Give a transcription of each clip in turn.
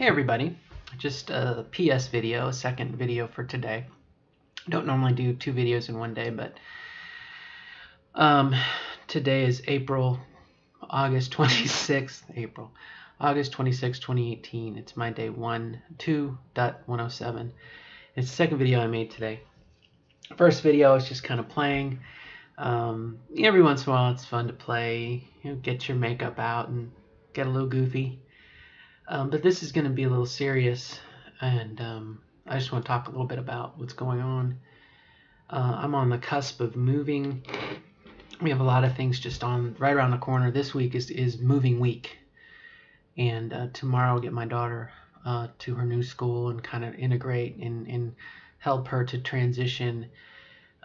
Hey everybody, just a PS video, a second video for today. I don't normally do 2 videos in one day, but today is August 26th, August 26, 2018. It's my day 2.107. It's the second video I made today. First video is just kind of playing. Every once in a while it's fun to play, get your makeup out and get a little goofy. But this is going to be a little serious, and I just want to talk a little bit about what's going on. I'm on the cusp of moving. We have a lot of things just on right around the corner. This week is moving week, and tomorrow I'll get my daughter to her new school and kind of integrate and help her to transition.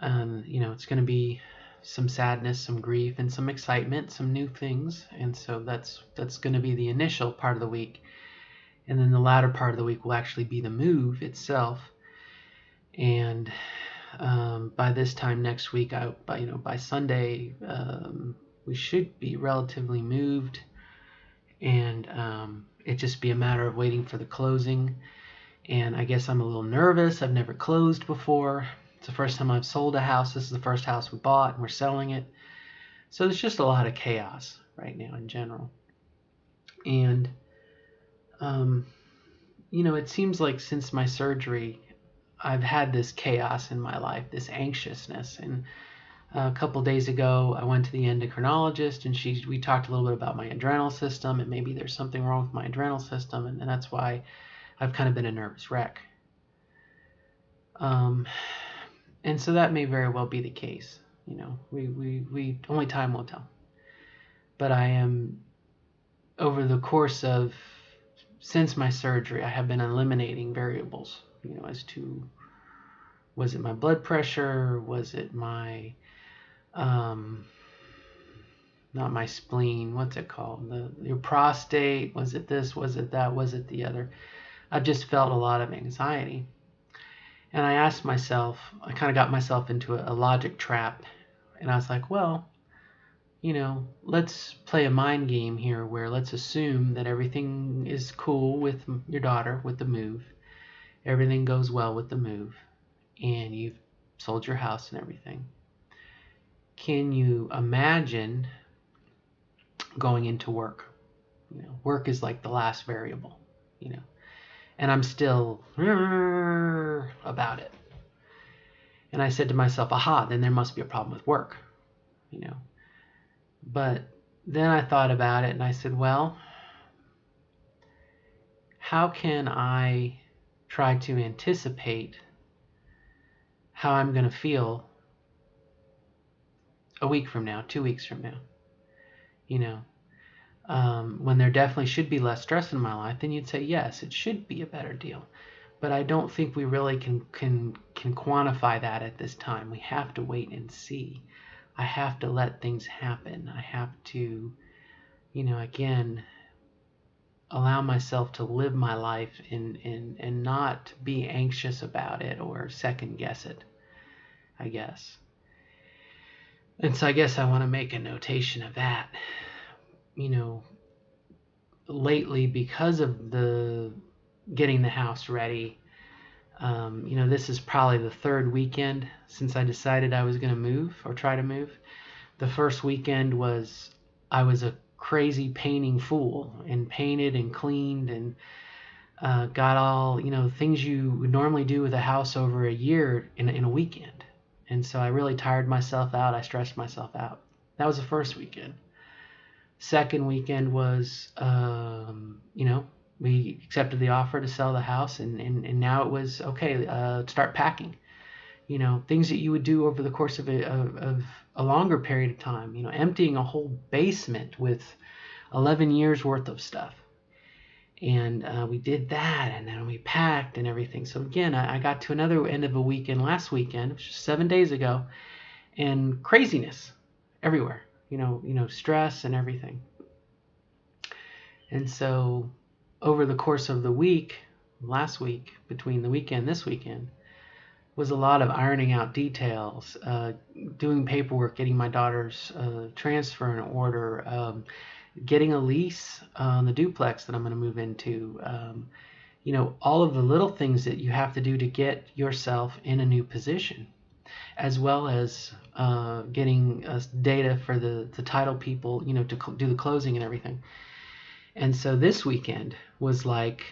It's going to be some sadness, some grief, and some excitement, some new things, and so that's going to be the initial part of the week. And then the latter part of the week will actually be the move itself. And by this time next week, by Sunday, we should be relatively moved, and it just be a matter of waiting for the closing. And I guess I'm a little nervous. I've never closed before. It's the first time I've sold a house. This is the first house we bought, and we're selling it. So there's just a lot of chaos right now in general. And it seems like since my surgery, I've had this chaos in my life, this anxiousness. And a couple days ago, I went to the endocrinologist, and we talked a little bit about my adrenal system, and maybe there's something wrong with my adrenal system, and that's why I've kind of been a nervous wreck. And so that may very well be the case. We only time will tell. But I am, over the course of since my surgery, I have been eliminating variables, as to, was it my blood pressure? Was it my, not my spleen, what's it called? Your prostate? Was it this? Was it that? Was it the other? I've just felt a lot of anxiety. And I asked myself, I kind of got myself into a logic trap. And I was like, well, let's play a mind game here where let's assume that everything is cool with your daughter, with the move. Everything goes well with the move, and you've sold your house and everything. Can you imagine going into work? Work is like the last variable, and I'm still about it. And I said to myself, aha, then there must be a problem with work, But then I thought about it and I said, well, how can I try to anticipate how I'm going to feel a week from now, 2 weeks from now? When there definitely should be less stress in my life, then you'd say, yes, it should be a better deal. But I don't think we really can quantify that at this time. We have to wait and see. I have to let things happen. I have to, again, allow myself to live my life and not be anxious about it or second guess it, I guess. And so I guess I want to make a notation of that. Lately, because of the getting the house ready, this is probably the third weekend since I decided I was going to move or try to move. The first weekend I was a crazy painting fool and painted and cleaned and got all, things you would normally do with a house over a year in a weekend. And so I really tired myself out. I stressed myself out. That was the first weekend. Second weekend was, we accepted the offer to sell the house, and now it was okay. Start packing, things that you would do over the course of a longer period of time. Emptying a whole basement with 11 years worth of stuff, and we did that, and then we packed and everything. So again, I got to another end of a weekend last weekend, which was 7 days ago, and craziness everywhere. Stress and everything. And so over the course of the week, last week, between the weekend and this weekend, was a lot of ironing out details, doing paperwork, getting my daughter's transfer in order, getting a lease on the duplex that I'm going to move into. All of the little things that you have to do to get yourself in a new position, as well as getting data for the title people, to do the closing and everything. And so this weekend was like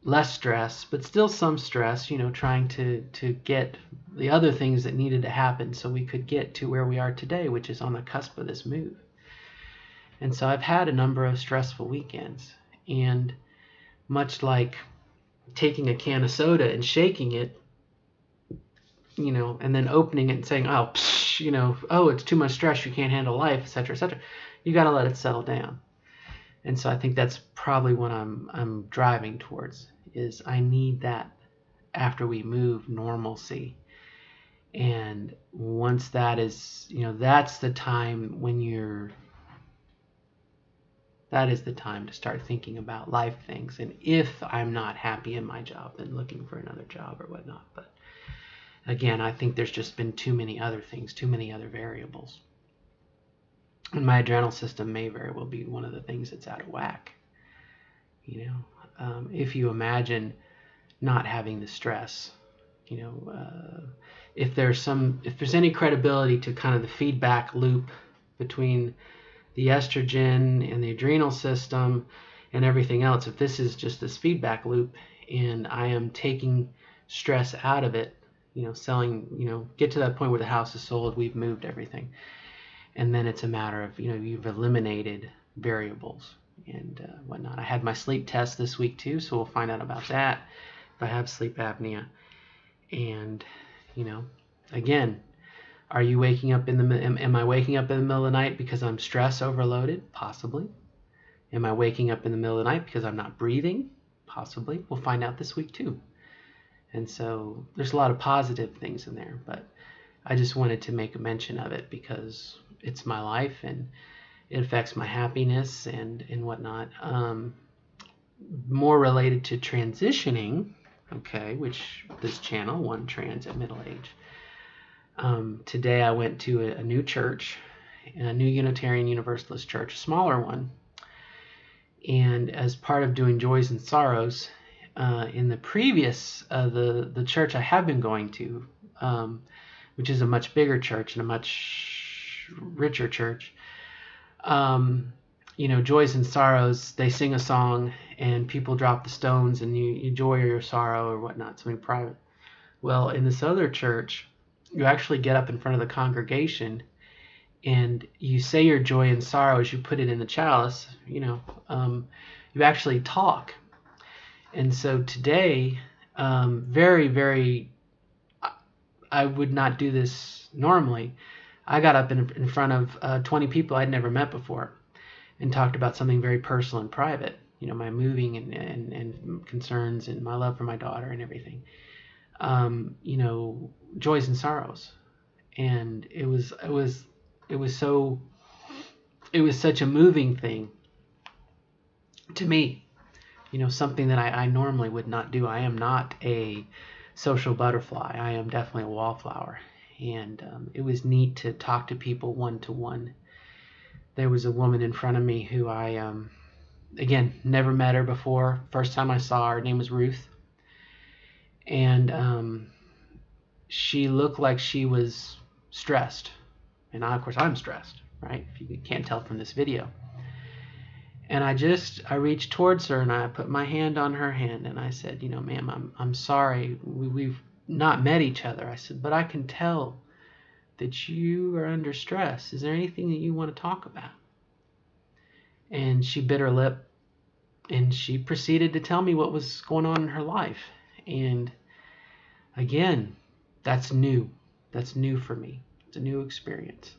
less stress, but still some stress, trying to get the other things that needed to happen so we could get to where we are today, which is on the cusp of this move. And so I've had a number of stressful weekends, and much like taking a can of soda and shaking it, and then opening it and saying, oh, oh, it's too much stress, you can't handle life, etc., etc. You got to let it settle down. And so I think that's probably what I'm driving towards, is I need that after we move, normalcy. And once that is, that's the time that is the time to start thinking about life things. And if I'm not happy in my job, then looking for another job or whatnot. But again, I think there's just been too many other things, too many other variables. And my adrenal system may very well be one of the things that's out of whack. If you imagine not having the stress, if there's any credibility to kind of the feedback loop between the estrogen and the adrenal system and everything else, if this is just this feedback loop and I am taking stress out of it, selling, get to that point where the house is sold, we've moved everything. And then it's a matter of, you've eliminated variables and whatnot. I had my sleep test this week too, so we'll find out about that, if I have sleep apnea. And, again, are you waking up am I waking up in the middle of the night because I'm stress overloaded? Possibly. Am I waking up in the middle of the night because I'm not breathing? Possibly. We'll find out this week too. And so there's a lot of positive things in there, but I just wanted to make a mention of it because it's my life and it affects my happiness and whatnot. More related to transitioning, okay, which this channel, One Trans at Middle Age. Today I went to a new church, a new Unitarian Universalist church, a smaller one. And as part of doing Joys and Sorrows, in the previous, the church I have been going to, which is a much bigger church and a much richer church, Joys and Sorrows, they sing a song and people drop the stones and you joy or your sorrow or whatnot, something private. Well, in this other church, you actually get up in front of the congregation and you say your joy and sorrow as you put it in the chalice, you actually talk. And so today, very, very, I would not do this normally. I got up in front of 20 people I'd never met before and talked about something very personal and private, my moving and concerns and my love for my daughter and everything. Joys and sorrows. And it was such a moving thing to me, something that I normally would not do. I am not a social butterfly. I am definitely a wallflower. And it was neat to talk to people one-to-one. There was a woman in front of me who I, again, never met her before. First time I saw her name was Ruth. And she looked like she was stressed. And of course, I'm stressed, right? If you can't tell from this video. And I reached towards her and I put my hand on her hand and I said, ma'am, I'm sorry. We've not met each other. I said, but I can tell that you are under stress. Is there anything that you want to talk about? And she bit her lip and she proceeded to tell me what was going on in her life. And again, that's new. That's new for me. It's a new experience.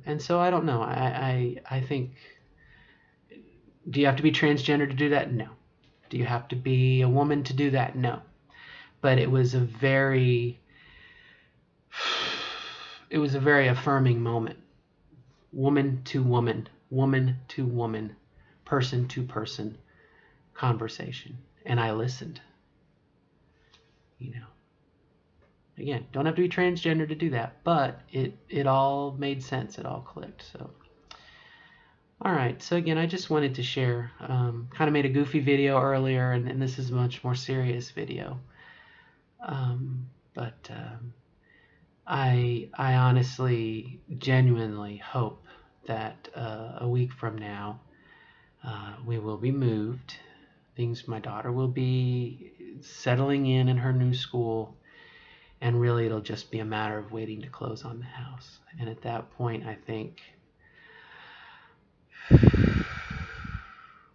And so I don't know. I think, do you have to be transgender to do that? No. Do you have to be a woman to do that? No. But it was a very affirming moment. Woman to woman, person to person conversation. And I listened. Again, don't have to be transgender to do that, but it all made sense. It all clicked. So Alright, so again, I just wanted to share, kind of made a goofy video earlier, and this is a much more serious video. But I honestly, genuinely hope that a week from now, we will be moved. My daughter will be settling in her new school, and really it'll just be a matter of waiting to close on the house. And at that point, I think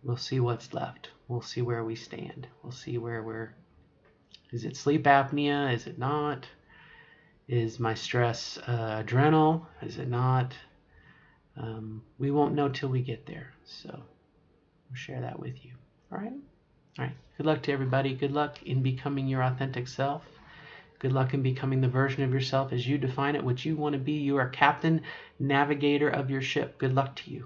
we'll see what's left. We'll see where we stand. We'll see where we're. Is it sleep apnea? Is it not? Is my stress adrenal? Is it not? We won't know till we get there. So we'll share that with you. All right? All right. Good luck to everybody. Good luck in becoming your authentic self. Good luck in becoming the version of yourself as you define it, what you want to be. You are captain, navigator of your ship. Good luck to you.